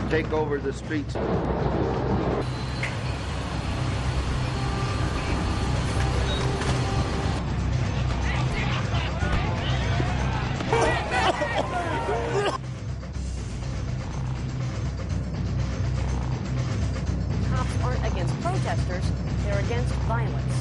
take over the streets. Cops aren't against protesters, they're against violence.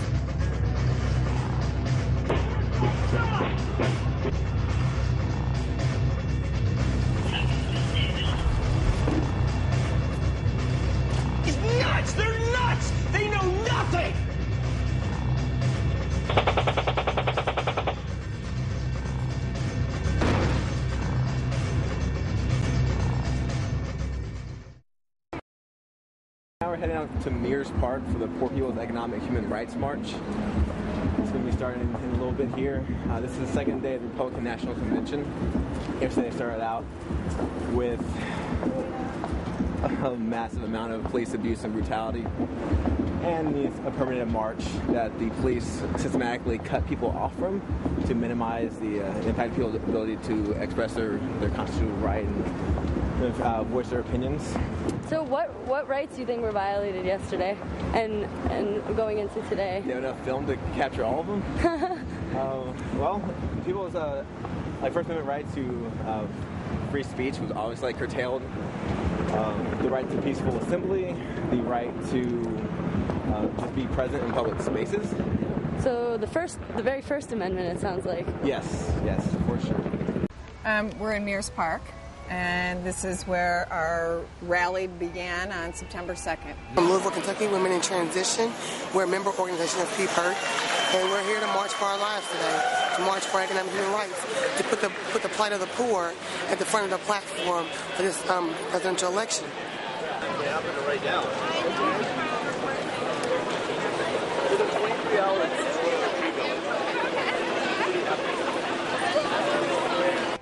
Nuts! They're nuts! They know nothing! Now we're heading out to Mears Park for the Poor People's Economic Human Rights March. It's going to be starting in a little bit here. This is the second day of the Republican National Convention. Yesterday they started out with a massive amount of police abuse and brutality, and a permanent march that the police systematically cut people off from to minimize the impact of people's ability to express their constitutional right and voice their opinions. So what rights do you think were violated yesterday and going into today? They have enough film to capture all of them? Well, people's First Amendment right to free speech was always curtailed. The right to peaceful assembly, the right to just be present in public spaces. So the very first amendment, it sounds like. Yes, for sure. We're in Mears Park, and this is where our rally began on September 2nd. From Louisville, Kentucky, Women in Transition. We're a member organization of PPERT, and we're here to march for our lives today, to march for economic human rights, to put the plight of the poor at the front of the platform for this presidential election.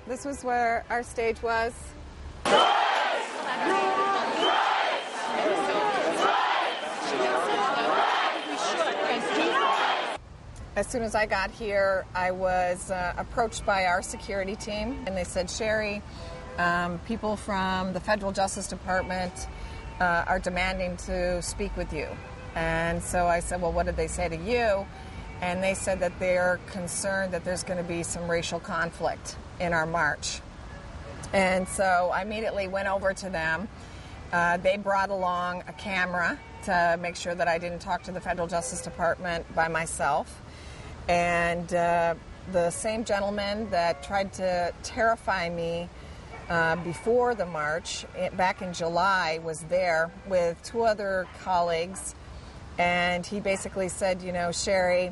This was where our stage was. As soon as I got here, I was approached by our security team, and they said, Sherry, people from the Federal Justice Department are demanding to speak with you. And so I said, well, what did they say to you? And they said that they're concerned that there's going to be some racial conflict in our march. And so I immediately went over to them. They brought along a camera to make sure that I didn't talk to the Federal Justice Department by myself. And the same gentleman that tried to terrify me before the march, back in July, was there with two other colleagues. And he basically said, Sherry,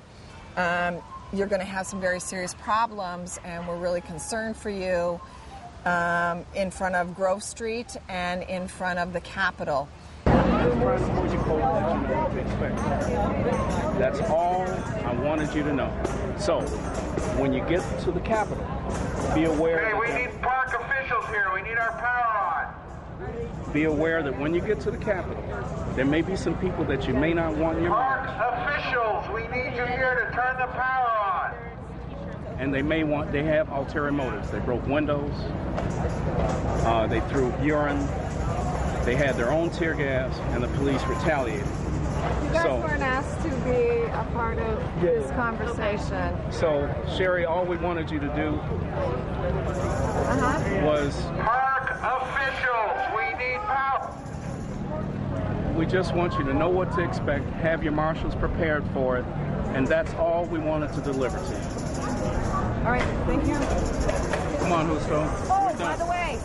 you're going to have some very serious problems, and we're really concerned for you in front of Grove Street and in front of the Capitol. That's all I wanted you to know. So, when you get to the Capitol, be aware... Hey, we need park officials here. We need our power on. Be aware that when you get to the Capitol, there may be some people that you may not want in your park march. Officials, we need you here to turn the power on. And they have ulterior motives. They broke windows. They threw urine. They had their own tear gas, and the police retaliated. You guys weren't asked to be a part of this conversation. So, Sherry, all we wanted you to do was... Park officials, we need power. We just want you to know what to expect, have your marshals prepared for it, and that's all we wanted to deliver to you. All right, thank you. Come on, Husto. Oh, by the way,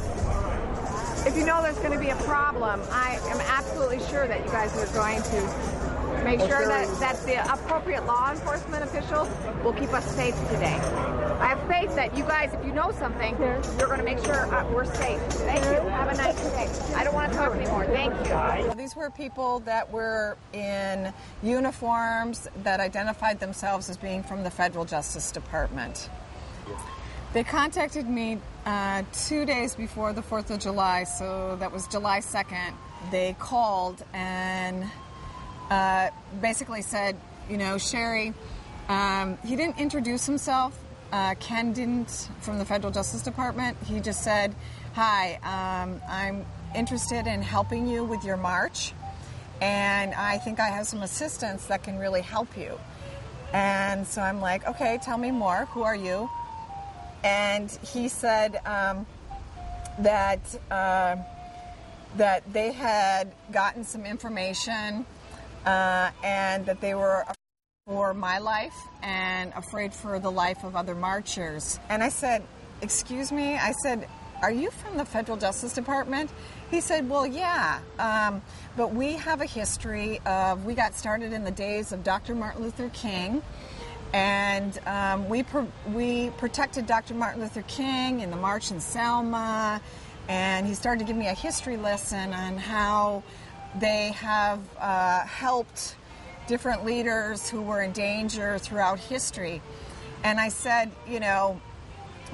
if you know there's going to be a problem, I am absolutely sure that you guys are going to make sure that the appropriate law enforcement officials will keep us safe today. I have faith that you guys, if you know something, you're going to make sure we're safe. Thank you. Have a nice day. I don't want to talk anymore. Thank you. These were people that were in uniforms that identified themselves as being from the Federal Justice Department. They contacted me 2 days before the 4th of July, so that was July 2nd. They called and basically said, Sherry, he didn't introduce himself. Ken didn't, from the Federal Justice Department. He just said, hi, I'm interested in helping you with your march, and I think I have some assistants that can really help you. And so I'm like, okay, tell me more. Who are you? And he said that they had gotten some information and that they were afraid for my life and afraid for the life of other marchers. And I said, excuse me? I said, are you from the Federal Justice Department? He said, well, yeah, but we have a history of, we got started in the days of Dr. Martin Luther King, and we protected Dr. Martin Luther King in the March in Selma, and he started to give me a history lesson on how they have helped different leaders who were in danger throughout history. And I said, you know,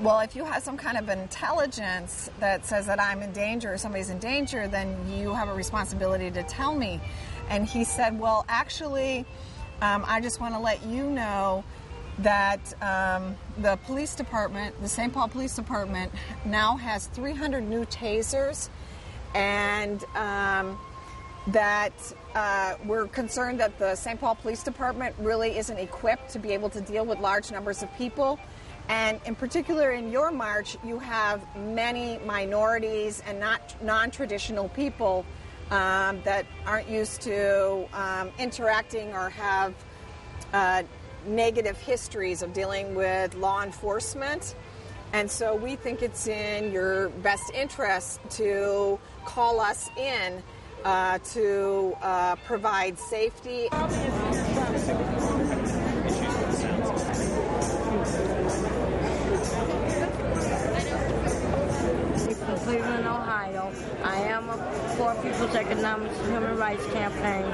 well, if you have some kind of intelligence that says that I'm in danger or somebody's in danger, then you have a responsibility to tell me. And he said, well, actually, I just want to let you know that the police department, the St. Paul Police Department, now has 300 new tasers, and that we're concerned that the St. Paul Police Department really isn't equipped to be able to deal with large numbers of people. And in particular, in your march, you have many minorities and non-traditional people that aren't used to interacting or have negative histories of dealing with law enforcement. And so we think it's in your best interest to call us in to provide safety. From Cleveland, Ohio. I am a For People's Economics and Human Rights Campaign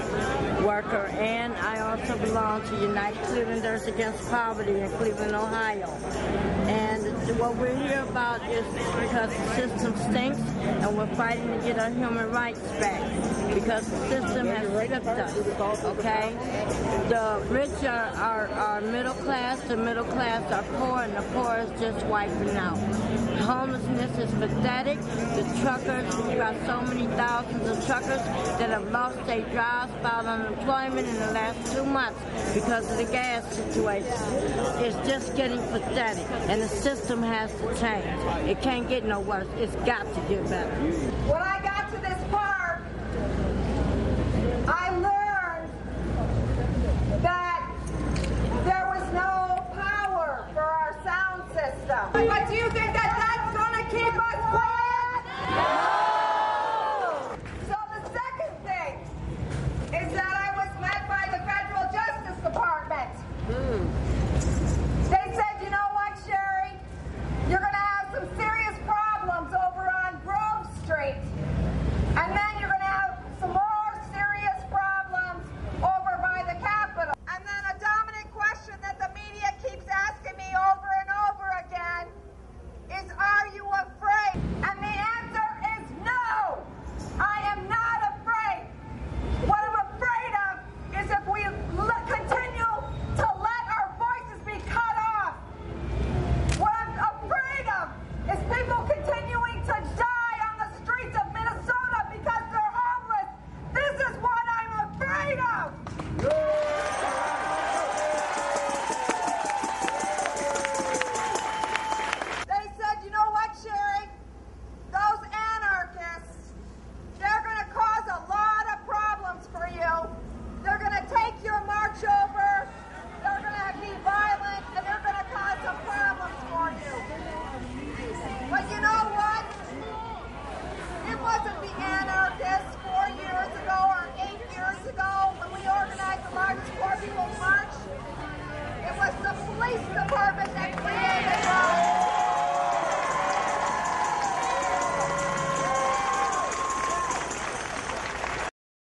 worker, and I also belong to United Clevelanders Against Poverty in Cleveland, Ohio. And what we're here about is because the system stinks, and we're fighting to get our human rights back because the system has stripped us, okay? The rich are middle class, the middle class are poor, and the poor is just wiping out. Homelessness is pathetic. The truckers, we've got so many thousands of truckers that have lost their jobs, filed unemployment in the last 2 months because of the gas situation. It's just getting pathetic, and the system has to change. It can't get no worse. It's got to get better. What I got